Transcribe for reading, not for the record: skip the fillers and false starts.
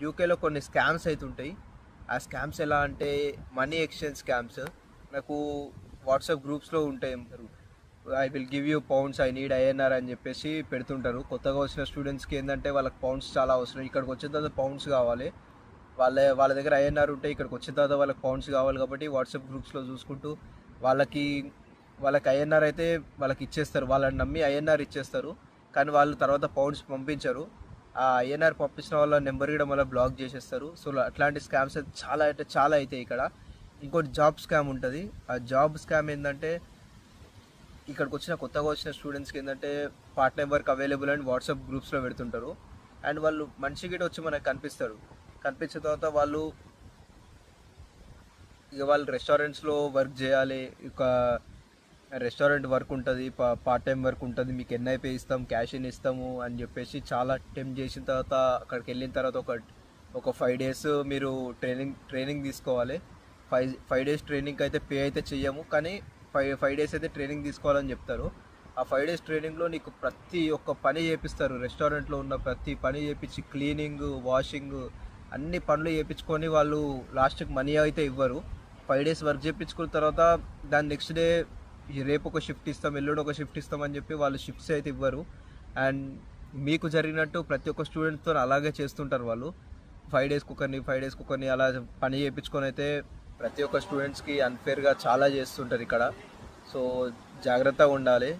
యూకేలో కొన్ని స్కామ్స్ అయితే ఉంటాయి. ఆ స్కామ్స్ ఎలా అంటే మనీ ఎక్స్చేంజ్ స్కామ్స్. నాకు వాట్సాప్ గ్రూప్స్లో ఉంటాయి. I will give you pounds, I need INR అని చెప్పేసి పెడుతుంటారు. కొత్తగా వచ్చిన స్టూడెంట్స్కి ఏంటంటే వాళ్ళకి పౌండ్స్ చాలా అవసరం. ఇక్కడికి వచ్చిన తర్వాత పౌండ్స్ కావాలి, వాళ్ళ దగ్గర ఐఎన్ఆర్ ఉంటే ఇక్కడికి వచ్చిన తర్వాత వాళ్ళకి పౌండ్స్ కావాలి. కాబట్టి వాట్సాప్ గ్రూప్స్లో చూసుకుంటూ వాళ్ళకి వాళ్ళకి ఐఎన్ఆర్ అయితే వాళ్ళకి ఇచ్చేస్తారు, వాళ్ళని నమ్మి ఐఎన్ఆర్ ఇచ్చేస్తారు. కానీ వాళ్ళు తర్వాత పౌండ్స్ పంపించరు. ఆ ఐఎన్ఆర్ పంపించిన వాళ్ళ నెంబర్ కూడా మళ్ళీ బ్లాక్ చేసేస్తారు. సో అట్లాంటి స్కామ్స్ అయితే చాలా అంటే చాలా అవుతాయి ఇక్కడ. ఇంకోటి జాబ్ స్కామ్ ఉంటుంది. ఆ జాబ్ స్కామ్ ఏంటంటే ఇక్కడికి కొత్తగా వచ్చిన స్టూడెంట్స్కి ఏంటంటే పార్ట్ టైం వర్క్ అవైలబుల్ అని వాట్సాప్ గ్రూప్స్లో పెడుతుంటారు. అండ్ వాళ్ళు మనిషి గిட்ட వచ్చి మనకు కనిపిస్తారు. కనిపించిన తర్వాత వాళ్ళు రెస్టారెంట్స్లో వర్క్ చేయాలి. ఒక రెస్టారెంట్ వర్క్ ఉంటుంది, పార్ట్ టైం వర్క్ ఉంటుంది, మీకు ఎన్ఐపీ ఇస్తాం, క్యాష్ ఇన్ ఇస్తాము అని చెప్పేసి చాలా టెంప్ట్ చేసిన తర్వాత అక్కడికి వెళ్ళిన తర్వాత ఒక 5 days మీరు ట్రైనింగ్ తీసుకోవాలి. 5 days ట్రైనింగ్కి అయితే పే అయితే చెయ్యము, కానీ 5 days అయితే ట్రైనింగ్ తీసుకోవాలని చెప్తారు. ఆ 5 days ట్రైనింగ్లో నీకు ప్రతి ఒక్క పని చేపిస్తారు. రెస్టారెంట్లో ఉన్న ప్రతి పని చేపించి క్లీనింగ్, వాషింగ్ అన్ని పనులు చేయించుకొని వాళ్ళు లాస్ట్కి మనీ అయితే ఇవ్వరు. 5 days వర్క్ చేయించుకున్న తర్వాత దాని నెక్స్ట్ డే రేపు ఒక షిఫ్ట్ ఇస్తాం, ఎల్లుండి ఒక షిఫ్ట్ ఇస్తాం అని చెప్పి వాళ్ళు షిఫ్ట్స్ అయితే ఇవ్వరు. అండ్ మీకు జరిగినట్టు ప్రతి ఒక్క స్టూడెంట్తో అలాగే చేస్తుంటారు వాళ్ళు. 5 days ఒకరిని అలా పని చేయించుకొని అయితే ప్రతి ఒక్క స్టూడెంట్స్కి అన్ఫేర్గా చాలా చేస్తుంటారు ఇక్కడ. సో జాగ్రత్తగా ఉండాలి.